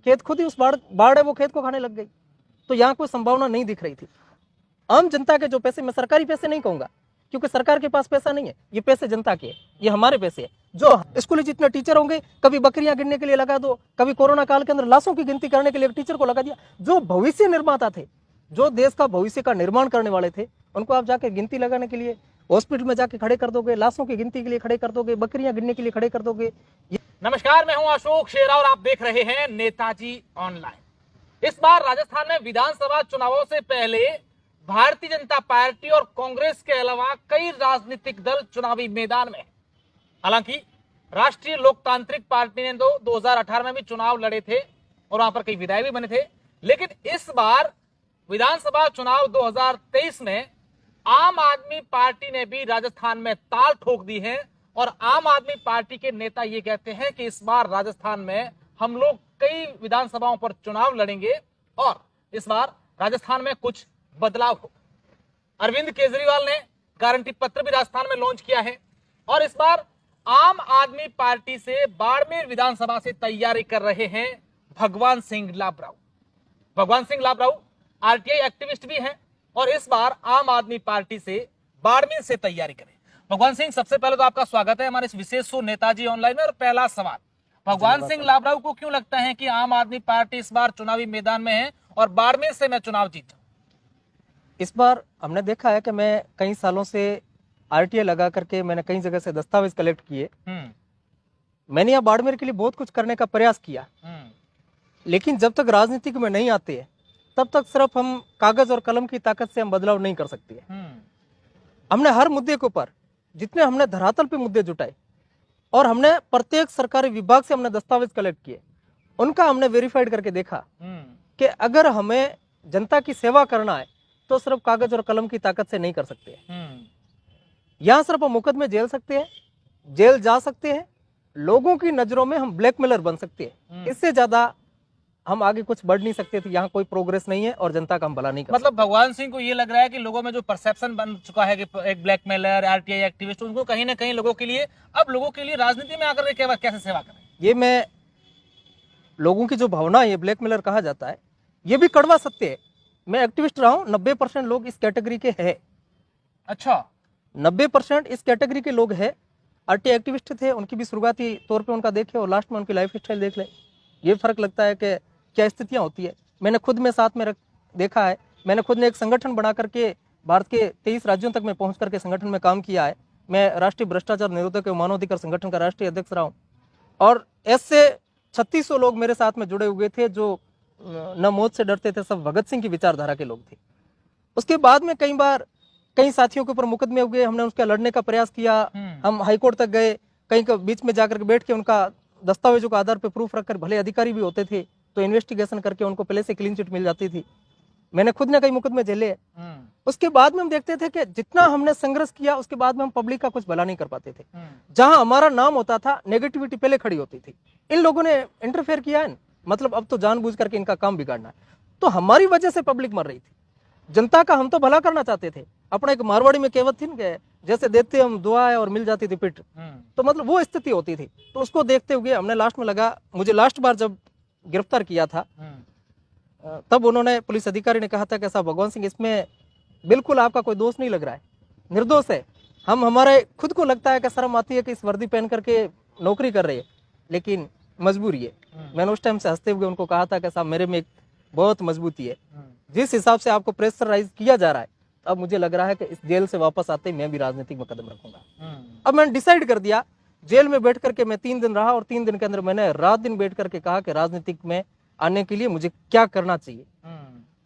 खेत खुद ही उस बाढ़ है वो खेत को खाने लग गई। तो यहाँ कोई संभावना नहीं दिख रही थी। आम जनता के जो पैसे, मैं सरकारी पैसे नहीं कहूंगा क्योंकि सरकार के पास पैसा नहीं है, ये पैसे जनता के, ये हमारे पैसे है। जो स्कूल जितने टीचर होंगे, कभी बकरियां गिनने के लिए लगा दो, कभी कोरोना काल के अंदर लाशों की गिनती करने के लिए टीचर को लगा दिया। जो भविष्य निर्माता थे, जो देश का भविष्य का निर्माण करने वाले थे, उनको आप जाके गिनती लगाने के लिए हॉस्पिटल में जाके खड़े कर दोगे, लाशों की गिनती के लिए खड़े कर दोगे, बकरियां गिनने के लिए खड़े कर दोगे। नमस्कार, मैं हूं अशोक शेरा और आप देख रहे हैं नेताजी ऑनलाइन। इस बार राजस्थान में विधानसभा चुनावों से पहले भारतीय जनता पार्टी और कांग्रेस के अलावा कई राजनीतिक दल चुनावी मैदान में। हालांकि राष्ट्रीय लोकतांत्रिक पार्टी ने 2018 में भी चुनाव लड़े थे और वहां पर कई विधायक भी बने थे, लेकिन इस बार विधानसभा चुनाव 2023 में आम आदमी पार्टी ने भी राजस्थान में ताल ठोक दी है और आम आदमी पार्टी के नेता ये कहते हैं कि इस बार राजस्थान में हम लोग कई विधानसभाओं पर चुनाव लड़ेंगे और इस बार राजस्थान में कुछ बदलाव हो। अरविंद केजरीवाल ने गारंटी पत्र भी राजस्थान में लॉन्च किया है और इस बार आम आदमी पार्टी से बाड़मेर विधानसभा से तैयारी कर रहे हैं भगवान सिंह लाबराऊ। भगवान सिंह लाबराऊ आरटीआई एक्टिविस्ट भी हैं और इस बार आम आदमी पार्टी से बाड़मेर से तैयारी करें। भगवान सिंह, सबसे पहले तो आपका स्वागत है हमारे इस विशेष शो नेताजी ऑनलाइन में। और पहला सवाल, भगवान सिंह लाबराऊ को क्यों लगता है कि आम आदमी पार्टी इस बार चुनावी मैदान में है और बाड़मेर से मैं चुनाव जीता? इस बार हमने देखा है कि मैं कई सालों से आरटीआई लगा करके मैंने कई जगह से दस्तावेज कलेक्ट किए। मैंने यहाँ बाड़मेर के लिए बहुत कुछ करने का प्रयास किया, लेकिन जब तक राजनीतिक में नहीं आते हैं तब तक सिर्फ हम कागज और कलम की ताकत से हम बदलाव नहीं कर सकते। हमने हर मुद्दे के ऊपर जितने हमने धरातल पे मुद्दे जुटाए और हमने प्रत्येक सरकारी विभाग से हमने दस्तावेज कलेक्ट किए, उनका हमने वेरीफाइड करके देखा कि अगर हमें जनता की सेवा करना है तो सिर्फ कागज और कलम की ताकत से नहीं कर सकते। यहां सिर्फ हम मुकदमे झेल सकते हैं, जेल जा सकते हैं, लोगों की नजरों में हम ब्लैकमेलर बन सकते हैं। इससे ज्यादा हम आगे कुछ बढ़ नहीं सकते थे। यहाँ कोई प्रोग्रेस नहीं है और जनता का हम भला नहीं कर मतलब भगवान सिंह को ये लग रहा है कि लोगों में जो परसेप्शन बन चुका है कि एक ब्लैकमेलर, आरटीआई एक्टिविस्ट, उनको कहीं ना कहीं लोगों के लिए अब लोगों के लिए राजनीति में आकर के कैसे सेवा करें। ये मैं लोगों की जो भावना है, ये ब्लैकमेलर कहा जाता है, ये भी कड़वा सत्य है। मैं एक्टिविस्ट रहा हूँ, 90% लोग इस कैटेगरी के हैं। अच्छा, 90% इस कैटेगरी के लोग हैं। आरटीआई एक्टिविस्ट थे, उनकी भी शुरुआती तौर पे उनका देखे और लास्ट में उनकी लाइफ स्टाइल देख ले, ये फर्क लगता है कि क्या स्थितियां होती है। मैंने खुद में साथ में देखा है। मैंने खुद ने एक संगठन बना करके भारत के 23 राज्यों तक में पहुंच करके संगठन में काम किया है। मैं राष्ट्रीय भ्रष्टाचार निरोधक एवं मानवाधिकार संगठन का राष्ट्रीय अध्यक्ष रहा हूँ और ऐसे 3600 लोग मेरे साथ में जुड़े हुए थे जो न मौत से डरते थे, सब भगत सिंह की विचारधारा के लोग थे। उसके बाद में कई बार कई साथियों के ऊपर मुकदमे हुए, हमने उसका लड़ने का प्रयास किया। हम हाईकोर्ट तक गए, कहीं के बीच में जाकर बैठ के उनका दस्तावेजों के आधार पर प्रूफ रखकर, भले अधिकारी भी होते थे तो इन्वेस्टिगेशन करके उनको पहले से क्लीन चिट मिल जाती थी। मैंने खुद ने कई मुकदमे झेले। उसके बाद में हम देखते थे कि जितना हमने संघर्ष किया उसके बाद में हम पब्लिक का कुछ भला नहीं कर पाते थे। जहां हमारा नाम होता था, नेगेटिविटी पहले खड़ी होती थी। इन लोगों ने इंटरफेयर किया है, मतलब अब तो जानबूझ करके इनका काम बिगाड़ना है। तो हमारी वजह से पब्लिक मर रही थी। जनता का हम तो भला करना चाहते थे। अपना एक मारवाड़ी में कहावत थी ना, जैसे देते हम दुआ है और मिल जाती थी पिट, तो मतलब वो स्थिति होती थी। तो उसको देखते हुए हमने लास्ट में लगा, मुझे लास्ट बार जब गिरफ्तार किया था तब उन्होंने, पुलिस अधिकारी ने कहा था कि साहब भगवान सिंह, इसमें बिल्कुल आपका कोई दोष नहीं लग रहा है, निर्दोष है। हम हमारे खुद को लगता है कि शर्म आती है कि इस वर्दी पहन करके नौकरी कर रही है, लेकिन मजबूरी है। मैंने उस टाइम से हंसते हुए उनको कहा था कि साहब मेरे में एक बहुत मजबूती है। जिस हिसाब से आपको प्रेशराइज किया जा रहा है, अब मुझे लग रहा है कि इस जेल से वापस आते ही मैं भी राजनीतिक में कदम रखूंगा। अब मैंने डिसाइड कर दिया। जेल में बैठ करके मैं 3 दिन रहा और 3 दिन के अंदर मैंने रात दिन बैठ करके कहा कि राजनीतिक में आने के लिए मुझे क्या करना चाहिए,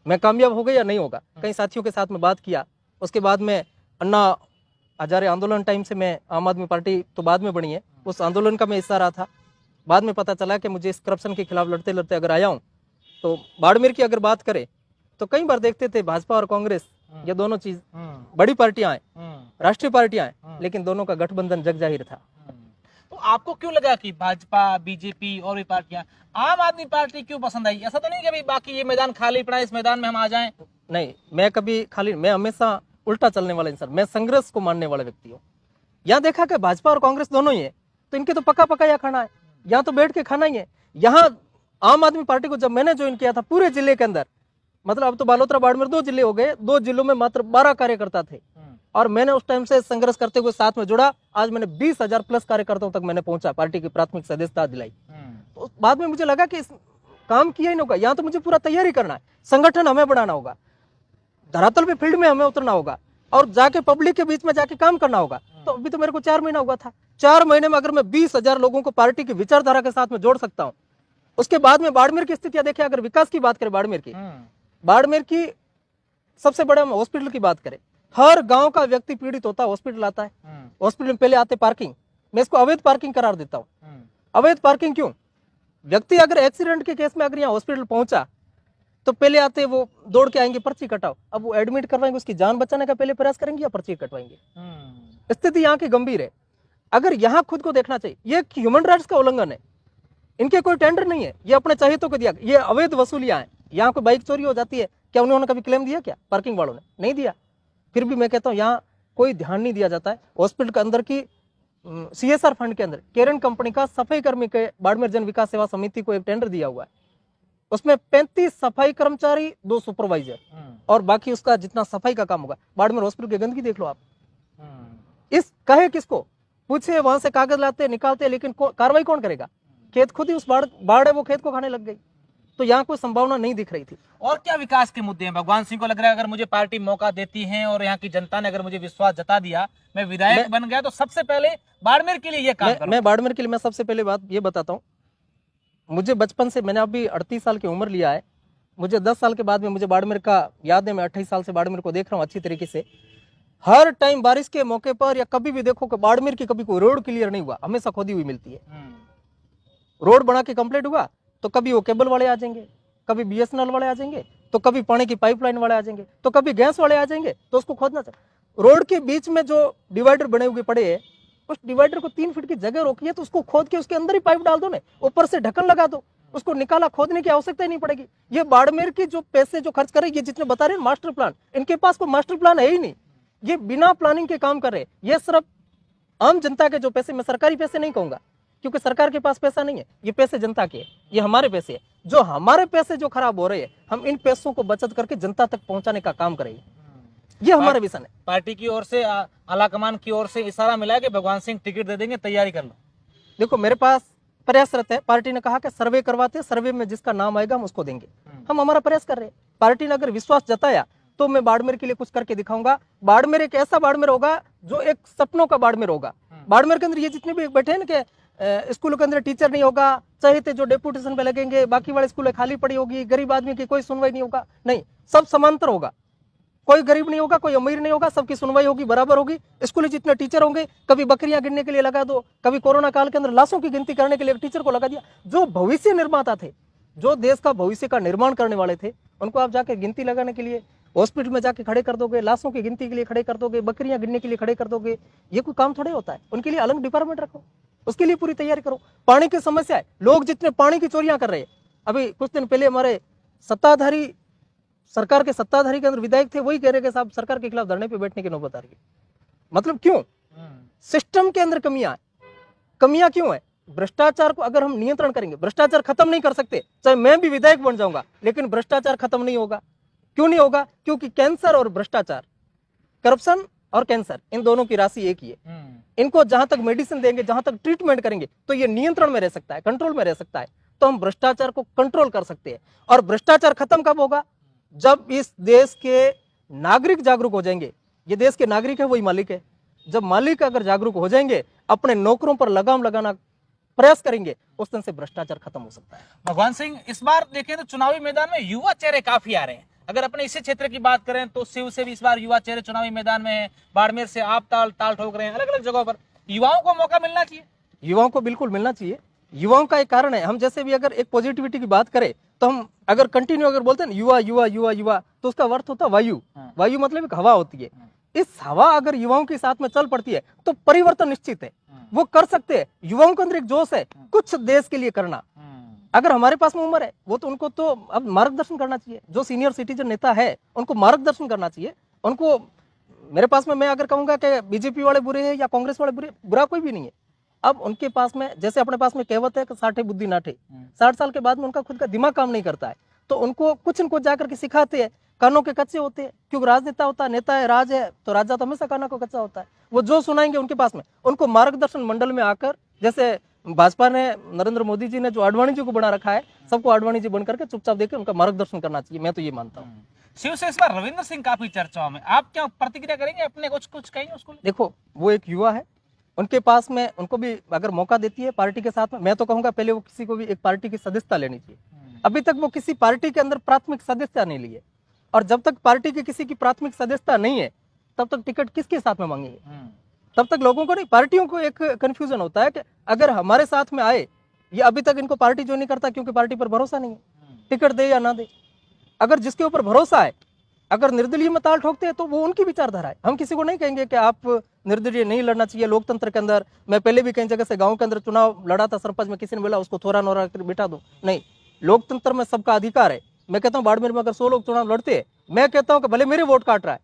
मैं कामयाब होगा या नहीं होगा। कई साथियों के साथ में बात किया। उसके बाद में अन्ना हजारे आंदोलन टाइम से मैं, आम आदमी पार्टी तो बाद में बनी है, उस आंदोलन का मैं हिस्सा रहा था। बाद में पता चला कि मुझे इस करप्शन के खिलाफ लड़ते लड़ते अगर आया हूँ तो बाड़मेर की अगर बात करें तो कई बार देखते थे भाजपा और कांग्रेस, ये दोनों चीज बड़ी पार्टियां हैं, राष्ट्रीय पार्टियां हैं, लेकिन दोनों का गठबंधन जग जाहिर था। तो आपको क्यों लगा कि भाजपा, बीजेपी और भी पार्टियां, आम आदमी पार्टी क्यों पसंद आई? ऐसा तो नहीं कि भाई बाकी ये मैदान खाली पड़ा है, इस मैदान में हम आ जाएं? नहीं, मैं कभी खाली, मैं हमेशा उल्टा चलने वाला इंसान, मैं संघर्ष को मानने वाला व्यक्ति हूँ। यहाँ देखा कि भाजपा और कांग्रेस दोनों ही है, तो इनके तो पका पका यहाँ खाना है, यहाँ तो बैठ के खाना ही है। यहाँ आम आदमी पार्टी को जब मैंने ज्वाइन किया था पूरे जिले के अंदर, मतलब अब तो बालोतरा बाड़मेर 2 जिले हो गए, 2 जिलों में मात्र 12 कार्यकर्ता थे और मैंने उस टाइम से संघर्ष करते हुए साथ में जुड़ा। आज मैंने 20,000 प्लस कार्यकर्ताओं तक मैंने पहुंचा, पार्टी की प्राथमिक सदस्यता दिलाई। तो बाद में मुझे लगा कि इस काम किया ही नहीं होगा, यहाँ तो मुझे पूरा तैयारी करना है, संगठन हमें बढ़ाना होगा, धरातल पे फील्ड में हमें उतरना होगा और जाके पब्लिक के बीच में जाके काम करना होगा। तो अभी तो मेरे को 4 महीना हुआ था, 4 महीने में अगर मैं 20,000 लोगों को पार्टी की विचारधारा के साथ में जोड़ सकता हूँ। उसके बाद में बाड़मेर की स्थितियां देखिए, अगर विकास की बात करें बाड़मेर की सबसे बड़ा हॉस्पिटल की बात करें, हर गांव का व्यक्ति पीड़ित होता है, हॉस्पिटल आता है, हॉस्पिटल में पहले आते पार्किंग, मैं इसको अवैध पार्किंग करार देता हूँ। अवैध पार्किंग क्यों? व्यक्ति अगर एक्सीडेंट के केस में अगर यहाँ हॉस्पिटल पहुंचा तो पहले आते वो दौड़ के आएंगे पर्ची कटाओ, अब वो एडमिट करवाएंगे, उसकी जान बचाने का पहले प्रयास करेंगे या पर्ची कटवाएंगे। स्थिति यहाँ की गंभीर है। अगर यहाँ खुद को देखना चाहिए, ये ह्यूमन राइट्स का उल्लंघन है, इनके कोई टेंडर नहीं है, ये अपने चाहिए तो को दिया, ये अवैध वसूलियां हैं। यहाँ कोई बाइक चोरी हो जाती है, क्या उन्होंने कभी क्लेम दिया? क्या पार्किंग वालों ने नहीं दिया। फिर भी मैं कहता हूँ यहाँ कोई ध्यान नहीं दिया जाता है। हॉस्पिटल के अंदर की CSR फंड के अंदर केरन कंपनी का सफाई कर्मी के बाड़मेर जन विकास सेवा समिति को एक टेंडर दिया हुआ है, उसमें 35 सफाई कर्मचारी, 2 सुपरवाइजर और बाकी उसका जितना सफाई का काम होगा। बाड़मेर हॉस्पिटल की गंदगी देख लो आप। इस कहे किसको पूछे, वहां से कागज लाते निकालते, लेकिन कार्रवाई कौन करेगा? खेत खुद ही उस बाढ़ है वो खेत को खाने लग गई। तो यहाँ कोई संभावना नहीं दिख रही थी। और क्या विकास के मुद्दे हैं भगवान सिंह को? लग रहा है अगर मुझे पार्टी मौका देती है और यहाँ की जनता ने अगर मुझे विश्वास जता दिया, मैं विधायक बन गया, तो सबसे पहले बाड़मेर के लिए ये काम करूं। मैं बाड़मेर के लिए मैं सबसे पहले बात ये बताता हूँ, मुझे बचपन से, मैंने अभी 38 साल की उम्र लिया है, मुझे 10 साल के बाद में मुझे बाड़मेर का याद है। मैं 28 साल से बाड़मेर को देख रहा हूँ अच्छी तरीके से। हर टाइम बारिश के मौके पर या कभी भी देखो कि बाड़मेर की कभी कोई रोड क्लियर नहीं हुआ, हमेशा खोदी हुई मिलती है। रोड बना के कंप्लीट हुआ तो कभी वो केबल वाले आ जाएंगे, कभी BSNL वाले आ जाएंगे, तो कभी पानी की पाइपलाइन वाले आ जाएंगे, तो कभी गैस वाले आ जाएंगे, तो उसको खोदना चाहिए। रोड के बीच में जो डिवाइडर बने हुए पड़े हैं, उस डिवाइडर को 3 फीट की जगह रोकी है तो उसको खोद के उसके अंदर ही पाइप डाल दो ना, ऊपर से ढक्कन लगा दो, उसको निकाला, खोदने की आवश्यकता ही नहीं पड़ेगी। ये बाड़मेर की जो पैसे जो खर्च कर रहे, ये जितने बता रहे हैं मास्टर प्लान, इनके पास कोई मास्टर प्लान है ही नहीं। ये बिना प्लानिंग के काम कर रहे हैं। ये सिर्फ आम जनता के जो पैसे, मैं सरकारी पैसे नहीं कहूंगा क्योंकि सरकार के पास पैसा नहीं है, ये पैसे जनता के हैं, ये हमारे पैसे हैं। जो हमारे पैसे जो खराब हो रहे हैं, हम इन पैसों को बचत करके जनता तक पहुंचाने का काम करेंगे। ये हमारे विजन है। पार्टी की ओर से, आलाकमान की ओर से इशारा मिला है कि भगवान सिंह टिकट दे देंगे, तैयारी कर लो। देखो मेरे पास प्रयासरत है, पार्टी ने कहा कि सर्वे करवाते, सर्वे में जिसका नाम आएगा हम उसको देंगे। हम हमारा प्रयास कर रहे हैं। पार्टी ने अगर विश्वास जताया तो मैं बाड़मेर के लिए कुछ करके दिखाऊंगा। बाड़मेर एक ऐसा बाड़मेर होगा जो एक सपनों का बाड़मेर होगा। बाड़मेर के अंदर ये जितने भी बैठे हैं ना कि स्कूलों के अंदर टीचर नहीं होगा, चाहे जो डेपुटेशन पे लगेंगे, बाकी वाले स्कूलें खाली पड़ी होगी, गरीब आदमी की कोई सुनवाई नहीं होगा, नहीं, सब समांतर होगा। कोई गरीब नहीं होगा, कोई अमीर नहीं होगा, सबकी सुनवाई होगी, बराबर होगी। स्कूल जितने टीचर होंगे, कभी बकरियां गिनने के लिए लगा दो, कभी कोरोना काल के अंदर लाशों की गिनती करने के लिए टीचर को लगा दिया। जो भविष्य निर्माता थे, जो देश का भविष्य का निर्माण करने वाले थे, उनको आप जाके गिनती लगाने के लिए हॉस्पिटल में जाके खड़े कर दोगे, लाशों की गिनती के लिए खड़े कर दोगे, बकरियां गिनने के लिए खड़े कर दोगे। ये कोई काम थोड़े होता है। उनके लिए अलग डिपार्टमेंट रखो, उसके लिए पूरी तैयारी करो। पानी की समस्या है, लोग जितने पानी की चोरियां कर रहे हैं, अभी कुछ दिन पहले हमारे सत्ताधारी, सरकार के सत्ताधारी के अंदर विधायक थे, वही कह रहे कि साहब सरकार के खिलाफ धरने पे बैठने की नौबत आ रही है। मतलब क्यों? सिस्टम के अंदर कमियां है। कमियां क्यों है? भ्रष्टाचार को अगर हम नियंत्रण करेंगे, भ्रष्टाचार खत्म नहीं कर सकते, चाहे मैं भी विधायक बन जाऊंगा, लेकिन भ्रष्टाचार खत्म नहीं होगा। क्यों नहीं होगा? क्योंकि कैंसर और भ्रष्टाचार, करप्शन और कैंसर, इन दोनों की राशि एक ही है। इनको जहां तक मेडिसिन देंगे, जहां तक ट्रीटमेंट करेंगे, तो ये नियंत्रण में रह सकता है, कंट्रोल में रह सकता है। तो हम भ्रष्टाचार को कंट्रोल कर सकते हैं। और भ्रष्टाचार खत्म कब होगा? जब इस देश के नागरिक जागरूक हो जाएंगे। ये देश के नागरिक है, वही मालिक है। जब मालिक अगर जागरूक हो जाएंगे, अपने नौकरों पर लगाम लगाना प्रयास करेंगे, उस दिन से भ्रष्टाचार खत्म हो सकता है। भगवान सिंह, इस बार देखें तो चुनावी मैदान में युवा चेहरे काफी आ रहे हैं। अगर अपने इसी क्षेत्र की बात करें तो शिव से भी इस बार युवा चेहरे चुनावी मैदान में है, बाड़मेर से आप ताल ठोक रहे हैं। अलग अलग जगहों पर युवाओं को मौका मिलना चाहिए। युवाओं को बिल्कुल मिलना चाहिए। युवाओं का एक कारण है, हम जैसे भी अगर एक पॉजिटिविटी की बात करें तो हम अगर कंटिन्यू अगर बोलते हैं युवा युवा युवा युवा, तो उसका अर्थ होता है वायु। वायु मतलब एक हवा होती है। इस हवा अगर युवाओं के साथ में चल पड़ती है तो परिवर्तन निश्चित है, वो कर सकते हैं। युवाओं के अंदर एक जोश है कुछ देश के लिए करना। अगर हमारे पास में उम्र है, वो तो उनको तो अब मार्गदर्शन करना चाहिए। जो सीनियर सिटीजन नेता है उनको मार्गदर्शन करना चाहिए। उनको मेरे पास में, मैं अगर कहूंगा कि बीजेपी वाले बुरे हैं या कांग्रेस वाले बुरे, बुरा कोई भी नहीं है। अब उनके पास में, जैसे अपने पास में कहावत है कि 60 बुद्धि नाठे, 60 साल के बाद में उनका खुद का दिमाग काम नहीं करता है, तो उनको कुछ इनको जाकर के सिखाते हैं, कानों के कच्चे होते हैं, क्योंकि राजनेता होता है, नेता है, राज है, तो राजा तो हमेशा कानों को कच्चा होता है, वो जो सुनाएंगे उनके पास में, उनको मार्गदर्शन मंडल में आकर, जैसे भाजपा ने, नरेंद्र मोदी जी ने जो आडवाणी जी को बना रखा है, सबको आडवाणी जी बन करके चुपचाप देकर उनका मार्गदर्शन करना चाहिए, मैं तो ये मानता हूँ। शिव से इस बार रविंद्र सिंह काफी चर्चाओं में, आप क्या प्रतिक्रिया करेंगे, अपने कुछ कहेंगे उसको? देखो, वो एक युवा है, उनके पास में, उनको भी अगर मौका देती है पार्टी के साथ में, मैं तो कहूंगा पहले वो किसी को भी एक पार्टी की सदस्यता लेनी चाहिए। अभी तक वो किसी पार्टी के अंदर प्राथमिक सदस्यता नहीं ली है, और जब तक पार्टी की किसी की प्राथमिक सदस्यता नहीं है, तब तक टिकट किसके साथ में मांगेंगे? तब तक लोगों को नहीं, पार्टियों को एक कंफ्यूजन होता है कि अगर हमारे साथ में आए, ये अभी तक इनको पार्टी जो नहीं करता क्योंकि पार्टी पर भरोसा नहीं है, टिकट दे या ना दे। अगर जिसके ऊपर भरोसा है, अगर निर्दलीय में ताल ठोकते हैं तो वो उनकी विचारधारा है। हम किसी को नहीं कहेंगे कि आप निर्दलीय नहीं लड़ना चाहिए। लोकतंत्र के अंदर, मैं पहले भी कई जगह से गांव के अंदर चुनाव लड़ा था, सरपंच में किसी ने बोला उसको थोड़ा नोरा कर बिठा दो, नहीं, लोकतंत्र में सबका अधिकार है। मैं कहता हूँ बाड़मेर में अगर 100 लोग चुनाव लड़ते हैं, मैं कहता हूँ कि भले मेरे वोट काट रहा है,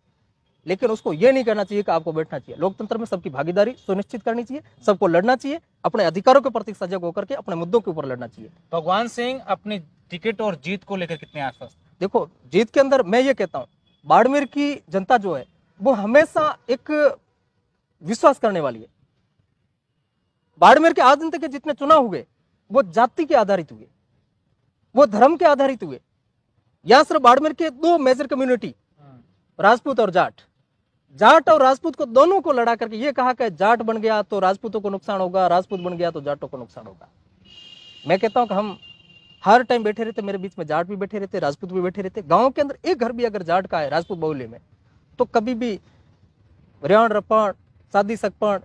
लेकिन उसको ये नहीं कहना चाहिए कि आपको बैठना चाहिए। लोकतंत्र में सबकी भागीदारी सुनिश्चित करनी चाहिए, सबको लड़ना चाहिए, अपने अधिकारों के प्रति सजग होकर के अपने मुद्दों के ऊपर लड़ना चाहिए। भगवान सिंह अपनी टिकट और जीत को लेकर कितने आश्वस्त? देखो, जीत के अंदर मैं ये कहता हूँ, बाड़मेर की जनता जो है वो हमेशा एक विश्वास करने वाली है। बाड़मेर के आज दिन तक के जितने चुनाव हुए वो जाति के आधारित हुए, वो धर्म के आधारित हुए। यहां सिर्फ बाड़मेर के 2 मेजर कम्युनिटी, राजपूत और जाट, जाट और राजपूत को दोनों को लड़ा करके ये कहा कि जाट बन गया तो राजपूतों को नुकसान होगा, राजपूत बन गया तो जाटों को नुकसान होगा। मैं कहता हूं कि हम हर टाइम बैठे रहते, मेरे बीच में जाट भी बैठे रहते, राजपूत भी बैठे रहते। गांव के अंदर एक घर भी अगर जाट का है राजपूत बहुल्य में, तो कभी भी रियाण रपण, शादी सकपण,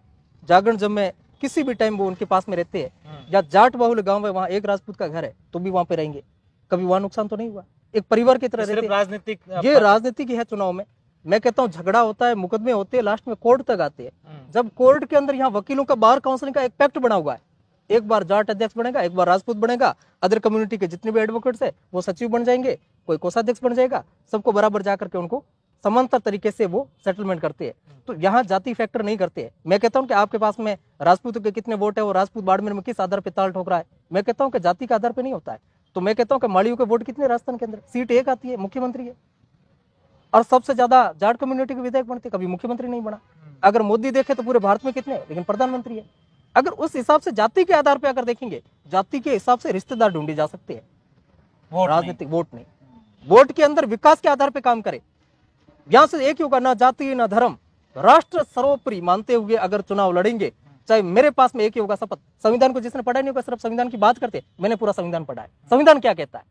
जागरण जमे, किसी भी टाइम वो उनके पास में रहते हैं। या जाट बहुल्य गांव है, वहां एक राजपूत का घर है तो भी वहां पे रहेंगे, कभी वहां नुकसान तो नहीं हुआ। एक परिवार की तरह रहते हैं। राजनीतिक, ये राजनीति की है चुनाव में। मैं कहता हूँ झगड़ा होता है, मुकदमे होते हैं, लास्ट में कोर्ट तक आते हैं। जब कोर्ट के अंदर यहाँ वकीलों का, बार काउंसिलिंग का एक पैक्ट बना हुआ है, एक बार जाट अध्यक्ष बनेगा, एक बार राजपूत बनेगा, अदर कम्युनिटी के जितने भी एडवोकेट्स है वो सचिव बन जाएंगे, कोई कोषाध्यक्ष बन जाएगा, सबको बराबर जाकर के उनको समांतर तरीके से वो सेटलमेंट करते हैं। तो यहाँ जाति फैक्टर नहीं करते हैं। मैं कहता हूँ कि आपके पास में राजपूतों के कितने वोट है, वो राजपूत बाड़मेर में किस आधार पर ताल ठोक रहा है, मैं कहता हूँ कि जाति के आधार पर नहीं होता है। तो मैं कहता हूँ कि माड़ियों के वोट कितने राजस्थान के अंदर, सीट एक आती है, मुख्यमंत्री है, और सबसे ज्यादा जाट कम्युनिटी के विधायक बनते, कभी मुख्यमंत्री नहीं बना। अगर मोदी देखे तो पूरे भारत में कितने, लेकिन प्रधानमंत्री है। अगर उस हिसाब से जाति के आधार पर अगर देखेंगे, जाति के हिसाब से रिश्तेदार ढूंढे जा सकते हैं, राजनीतिक वोट नहीं। वोट के अंदर विकास के आधार पर काम करे। यहां से एक ही होगा, ना जाति ना धर्म, राष्ट्र सर्वोपरि मानते हुए अगर चुनाव लड़ेंगे, चाहे मेरे पास में एक ही होगा शपथ। संविधान को जिसने पढ़ा नहीं होगा सिर्फ संविधान की बात करते, मैंने पूरा संविधान पढ़ा है। संविधान क्या कहता है,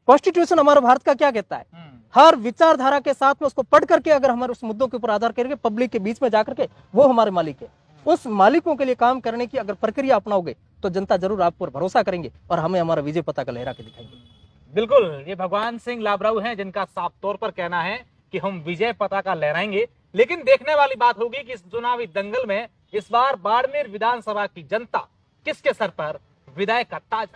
कॉन्स्टिट्यूशन हमारे भारत का क्या कहता है, हर विचारधारा के साथ में उसको पढ़ करके अगर हमारे उस मुद्दों के ऊपर आधार करेंगे, पब्लिक के बीच में जाकर के, वो हमारे मालिक है। उस मालिकों के लिए काम करने की अगर प्रक्रिया अपनाओगे तो जनता जरूर आप पर भरोसा करेंगे और हमें हमारा विजय पताका लहरा के दिखाएंगे। बिल्कुल, ये भगवान सिंह लाबराऊ हैं जिनका साफ तौर पर कहना है कि हम विजय पताका लहराएंगे। लेकिन देखने वाली बात होगी कि इस चुनावी दंगल में इस बार बाड़मेर विधानसभा की जनता किसके सर पर विदाई का ताज